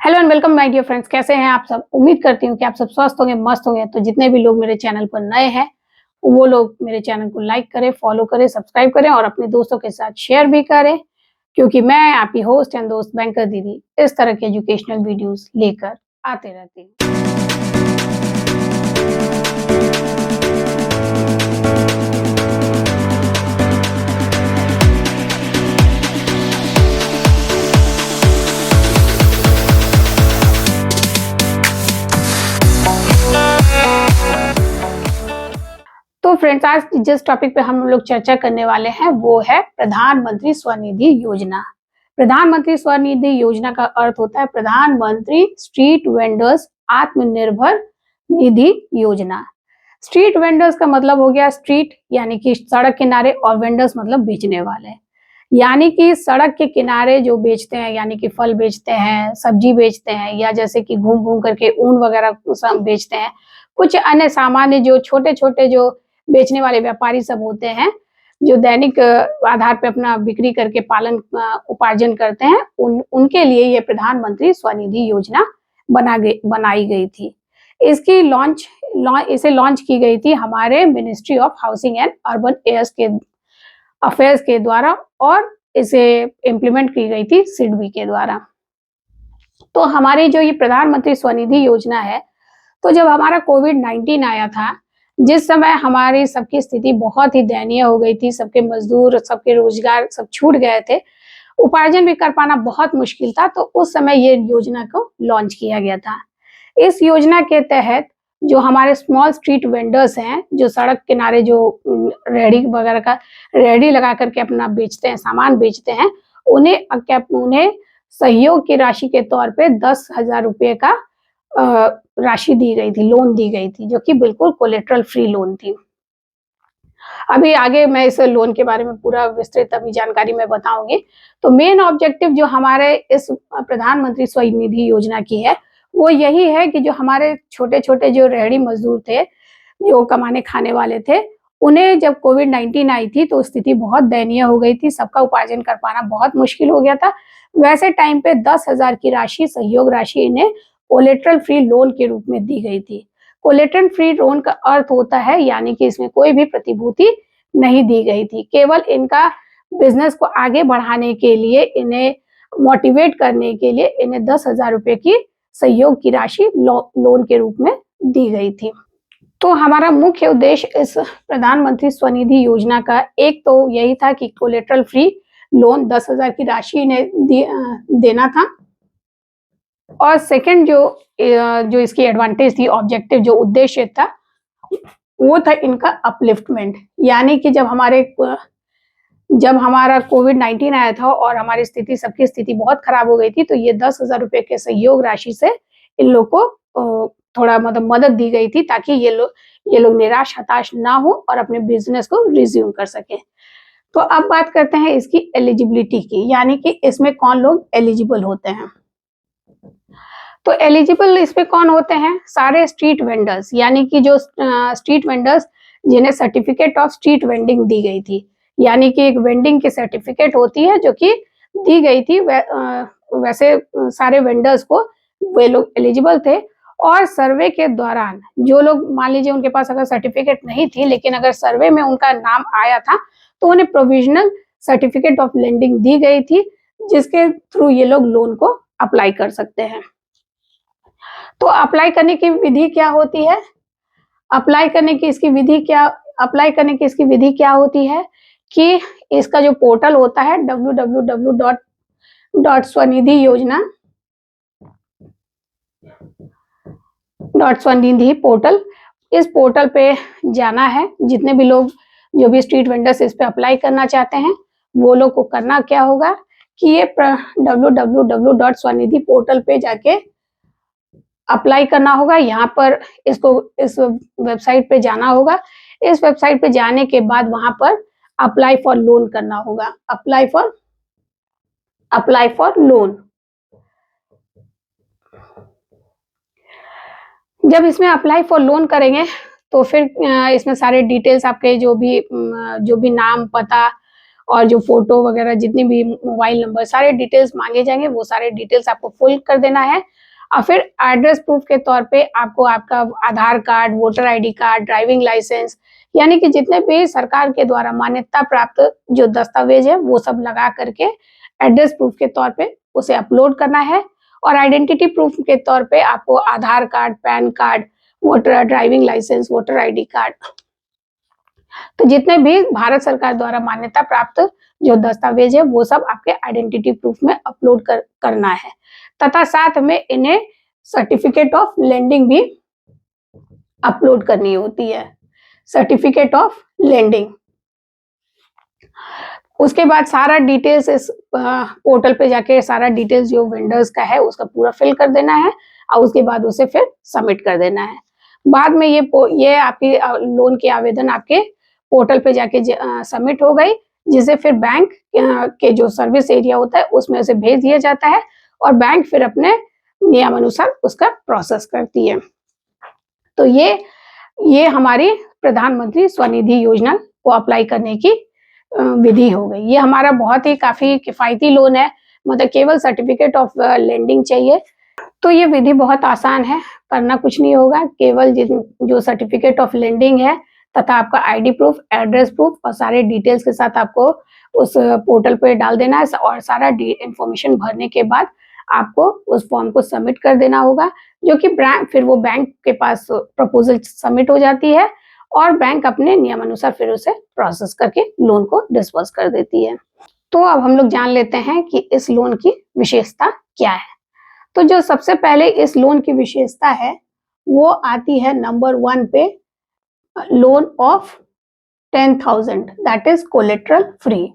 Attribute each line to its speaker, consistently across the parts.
Speaker 1: Hello and welcome my dear friends. कैसे हैं आप सब? उम्मीद करती हूँ कि आप सब स्वस्थ होंगे, मस्त होंगे। तो जितने भी लोग मेरे चैनल पर नए हैं वो लोग मेरे चैनल को लाइक करें, फॉलो करें, सब्सक्राइब करें और अपने दोस्तों के साथ शेयर भी करें, क्योंकि मैं आपकी होस्ट एंड दोस्त बैंकर दीदी इस तरह के एजुकेशनल वीडियोस लेकर आते रहती हूँ। तो फ्रेंड्स, आज जिस टॉपिक पे हम लोग चर्चा करने वाले हैं वो है प्रधानमंत्री स्वनिधि योजना। प्रधानमंत्री स्वनिधि योजना का अर्थ होता है प्रधानमंत्री स्ट्रीट वेंडर्स आत्मनिर्भर निधि योजना। स्ट्रीट वेंडर्स का मतलब हो गया स्ट्रीट यानी कि सड़क किनारे, और वेंडर्स मतलब बेचने वाले, यानी कि सड़क के किनारे जो बेचते हैं, यानी कि फल बेचते हैं, सब्जी बेचते हैं, या जैसे कि घूम घूम करके ऊन वगैरह सब बेचते हैं। कुछ अन्य सामान्य जो छोटे छोटे जो बेचने वाले व्यापारी सब होते हैं, जो दैनिक आधार पे अपना बिक्री करके पालन उपार्जन करते हैं, उनके लिए ये प्रधानमंत्री स्वनिधि योजना बनाई गई थी। इसकी इसे लॉन्च की गई थी हमारे ministry of housing and urban affairs के द्वारा, और इसे इम्प्लीमेंट की गई थी सिडबी के द्वारा। तो हमारी जो ये प्रधानमंत्री स्वनिधि योजना है, तो जब हमारा कोविड-19 आया था, जिस समय हमारी सबकी स्थिति बहुत ही दयनीय हो गई थी, सबके मजदूर, सबके रोजगार सब छूट गए थे, उपार्जन भी कर पाना बहुत मुश्किल था, तो उस समय ये योजना को लॉन्च किया गया था। इस योजना के तहत जो हमारे स्मॉल स्ट्रीट वेंडर्स हैं, जो सड़क किनारे जो रेहड़ी वगैरह का रेहड़ी लगा करके अपना बेचते हैं, सामान बेचते हैं, उन्हें सहयोग की राशि के तौर पे 10,000 रुपए का राशि दी गई थी, लोन दी गई थी, जो कि बिल्कुल कोलेटरल फ्री लोन थी। अभी आगे मैं इस लोन के बारे में पूरा विस्तृत अभी जानकारी मैं बताऊंगी। तो मेन ऑब्जेक्टिव जो हमारे इस प्रधानमंत्री स्वनिधि योजना की है, वो यही है कि जो हमारे छोटे-छोटे जो रेहड़ी मजदूर थे, जो कमाने खाने वाले थे, उन्हें जब कोविड-19 आई थी तो स्थिति बहुत दयनीय हो गई थी, सबका उपार्जन कर पाना बहुत मुश्किल हो गया था। वैसे टाइम पे 10,000 की राशि, सहयोग राशि इन्हें कोलेटरल फ्री लोन के रूप में दी गई थी। कोलेटरल फ्री लोन का अर्थ होता है यानी कि इसमें कोई भी प्रतिभूति नहीं दी गई थी, केवल इनका बिजनेस को आगे बढ़ाने के लिए, इन्हें मोटिवेट करने के लिए इन्हें 10,000 रुपए की सहयोग की राशि लोन के रूप में दी गई थी। तो हमारा मुख्य उद्देश्य इस प्रधानमंत्री स्वनिधि योजना का एक तो यही था कि कोलेटरल फ्री लोन 10,000 की राशि इन्हें देना था, और सेकंड जो इसकी एडवांटेज थी, ऑब्जेक्टिव जो उद्देश्य था, वो था इनका अपलिफ्टमेंट, यानी कि जब हमारा कोविड-19 आया था और हमारी स्थिति, सबकी स्थिति बहुत खराब हो गई थी, तो ये 10,000 रुपए के सहयोग राशि से इन लोग को थोड़ा मतलब मदद दी गई थी, ताकि ये लोग निराश हताश ना हो और अपने बिजनेस को रिज्यूम कर सके। तो अब बात करते हैं इसकी एलिजिबिलिटी की, यानी कि इसमें कौन लोग एलिजिबल होते हैं। तो एलिजिबल इसमें कौन होते हैं? सारे स्ट्रीट वेंडर्स, यानी कि जो स्ट्रीट वेंडर्स जिन्हें सर्टिफिकेट ऑफ स्ट्रीट वेंडिंग दी गई थी, यानी कि एक वेंडिंग की सर्टिफिकेट होती है जो कि दी गई थी। वैसे सारे वेंडर्स को, वे लोग एलिजिबल थे। और सर्वे के दौरान जो लोग, मान लीजिए उनके पास अगर सर्टिफिकेट नहीं थी, लेकिन अगर सर्वे में उनका नाम आया था, तो उन्हें प्रोविजनल सर्टिफिकेट ऑफ लेंडिंग दी गई थी, जिसके थ्रू ये लोग लोन को अप्लाई कर सकते हैं। तो अप्लाई करने की विधि क्या होती है? अप्लाई करने की इसकी विधि क्या होती है कि इसका जो पोर्टल होता है www.स्वनिधि पोर्टल, इस पोर्टल पे जाना है। जितने भी लोग, जो भी स्ट्रीट वेंडर्स इस पे अप्लाई करना चाहते हैं, वो लोग को करना क्या होगा कि ये www.स्वनिधि पोर्टल पे जाके अप्लाई करना होगा। यहाँ पर इस वेबसाइट पे जाना होगा। इस वेबसाइट पे जाने के बाद वहाँ पर अप्लाई फॉर लोन करना होगा। Apply for loan. जब इसमें अप्लाई फॉर लोन करेंगे तो फिर इसमें सारे डिटेल्स आपके जो भी नाम, पता और जो फोटो वगैरह जितनी भी मोबाइल नंबर सारे डिटेल्स मांगे जाएंगे, वो सारे डिटेल्स आपको फिल कर देना है। और फिर एड्रेस प्रूफ के तौर पे आपको आपका Aadhaar card, voter ID card, driving licence, यानी कि जितने भी सरकार के द्वारा मान्यता प्राप्त जो दस्तावेज है वो सब लगा करके एड्रेस प्रूफ के तौर पे उसे अपलोड करना है। और आइडेंटिटी प्रूफ के तौर पे आपको Aadhaar card, PAN card, voter driving licence, voter ID card, तो जितने भी भारत सरकार द्वारा मान्यता प्राप्त जो दस्तावेज है वो सब आपके आइडेंटिटी प्रूफ में अपलोड करना है। तथा साथ में इन्हें सर्टिफिकेट ऑफ लैंडिंग भी अपलोड करनी होती है, सर्टिफिकेट ऑफ लैंडिंग। उसके बाद सारा डिटेल्स इस पोर्टल पे जाके सारा डिटेल्स जो वेंडर्स का है उसका पूरा फिल कर देना है और उसके बाद उसे फिर सबमिट कर देना है। बाद में ये आपकी लोन की आवेदन आपके पोर्टल पे जाके सबमिट हो गई, जिसे फिर बैंक के जो सर्विस एरिया होता है उसमें उसे भेज दिया जाता है और बैंक फिर अपने नियमानुसार उसका प्रोसेस करती है। तो ये हमारी प्रधानमंत्री स्वनिधि योजना को अप्लाई करने की विधि हो गई। ये हमारा बहुत ही काफी किफायती लोन है, मतलब केवल सर्टिफिकेट ऑफ लैंडिंग चाहिए। तो ये विधि बहुत आसान है, करना कुछ नहीं होगा, केवल जो सर्टिफिकेट ऑफ लैंडिंग है तथा आपका आईडी प्रूफ, एड्रेस प्रूफ और सारे डिटेल्स के साथ आपको उस पोर्टल पे डाल देना है और सारा इंफॉर्मेशन भरने के बाद आपको उस फॉर्म को सबमिट कर देना होगा, जो कि फिर वो बैंक के पास प्रपोजल सबमिट हो जाती है और बैंक अपने नियमानुसार फिर उसे प्रोसेस करके लोन को डिस्बर्स कर देती है। तो अब हम लोग जान लेते हैं कि इस लोन की विशेषता क्या है। तो जो सबसे पहले इस लोन की विशेषता है वो आती है नंबर 1 पे, loan of 10,000 that is collateral free.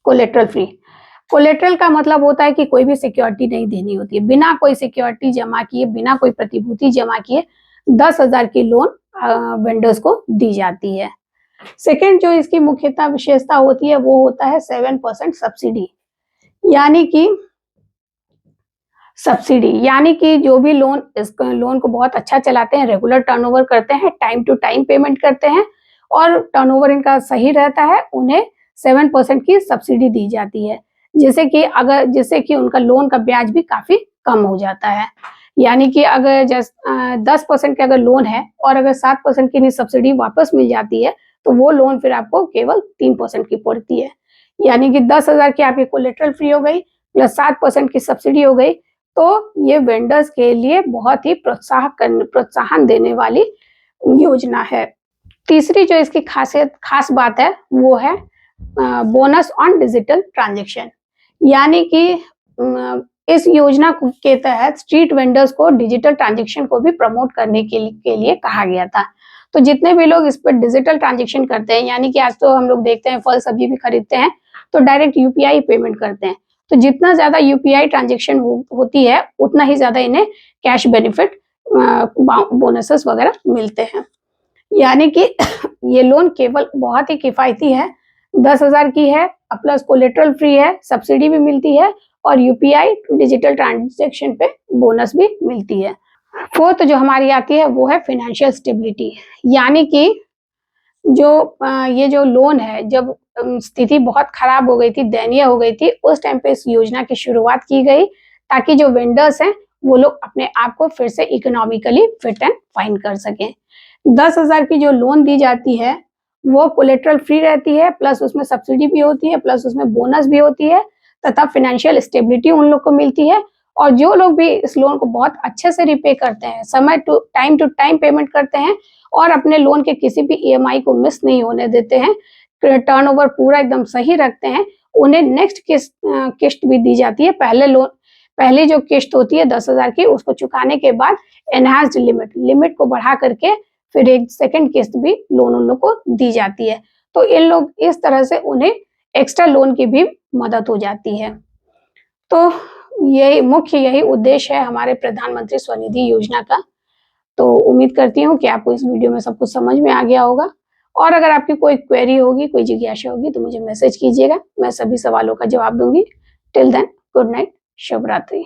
Speaker 1: Collateral free, collateral का मतलब होता है कि कोई भी सिक्योरिटी नहीं देनी होती है, बिना कोई सिक्योरिटी जमा किए, बिना कोई प्रतिभूति जमा किए 10,000 की लोन वेंडर्स को दी जाती है। सेकेंड जो इसकी मुख्यतः विशेषता होती है वो होता है 7% सब्सिडी, यानी कि जो भी लोन इस लोन को बहुत अच्छा चलाते हैं, रेगुलर टर्नओवर करते हैं, टाइम टू टाइम पेमेंट करते हैं और टर्नओवर इनका सही रहता है, उन्हें 7% की सब्सिडी दी जाती है, जिससे कि उनका लोन का ब्याज भी काफी कम हो जाता है। यानी कि अगर 10% का अगर लोन है और अगर 7% की सब्सिडी वापस मिल जाती है तो वो लोन फिर आपको केवल 3% की पड़ती है। यानी कि 10,000 की आपकी कोलेट्रल फ्री हो गई प्लस 7% की सब्सिडी हो गई, तो ये वेंडर्स के लिए बहुत ही प्रोत्साहन देने वाली योजना है। तीसरी जो इसकी खास बात है वो है बोनस ऑन डिजिटल ट्रांजैक्शन, यानी कि इस योजना के तहत स्ट्रीट वेंडर्स को डिजिटल ट्रांजैक्शन को भी प्रमोट करने के लिए कहा गया था। तो जितने भी लोग इस पर डिजिटल ट्रांजैक्शन करते हैं, यानी कि आज तो हम लोग देखते हैं फल सब्जी भी खरीदते हैं तो डायरेक्ट यूपीआई पेमेंट करते हैं, तो जितना ज्यादा यूपीआई ट्रांजैक्शन होती है उतना ही ज्यादा इन्हें कैश बेनिफिट, बोनसेस वगैरह मिलते हैं। यानी कि ये लोन केवल बहुत ही किफायती है, 10,000 की है, प्लस कोलेट्रल फ्री है, सब्सिडी भी मिलती है और यूपीआई डिजिटल ट्रांजैक्शन पे बोनस भी मिलती है। फोर्थ जो हमारी आती है वो है फाइनेंशियल स्टेबिलिटी, यानी कि ये जो लोन है, जब स्थिति बहुत खराब हो गई थी, दयनीय हो गई थी, उस टाइम पे इस योजना की शुरुआत की गई ताकि जो वेंडर्स हैं वो लोग अपने आप को फिर से इकोनॉमिकली फिट एंड फाइन कर सकें। 10,000 की जो लोन दी जाती है वो कोलेट्रल फ्री रहती है, प्लस उसमें सब्सिडी भी होती है, प्लस उसमें बोनस भी होती है तथा फाइनेंशियल स्टेबिलिटी उन लोग को मिलती है। और जो लोग भी इस लोन को बहुत अच्छे से रिपे करते हैं, टाइम टू टाइम पेमेंट करते हैं और अपने लोन के किसी भी ईएमआई को मिस नहीं होने देते हैं, टर्नओवर पूरा एकदम सही रखते हैं, उन्हें नेक्स्ट किस्त भी दी जाती है। पहले जो किस्त होती है 10,000 की, उसको चुकाने के बाद एनहांस्ड लिमिट को बढ़ा करके फिर एक सेकंड किस्त भी लोन उन लोग को दी जाती है। तो इन लोग इस तरह से उन्हें एक्स्ट्रा लोन की भी मदद हो जाती है। तो यही उद्देश्य है हमारे प्रधानमंत्री स्वनिधि योजना का। तो उम्मीद करती हूँ कि आपको इस वीडियो में सब कुछ समझ में आ गया होगा, और अगर आपकी कोई क्वेरी होगी, कोई जिज्ञासा होगी तो मुझे मैसेज कीजिएगा, मैं सभी सवालों का जवाब दूंगी। टिल देन, गुड नाइट, शुभ रात्रि।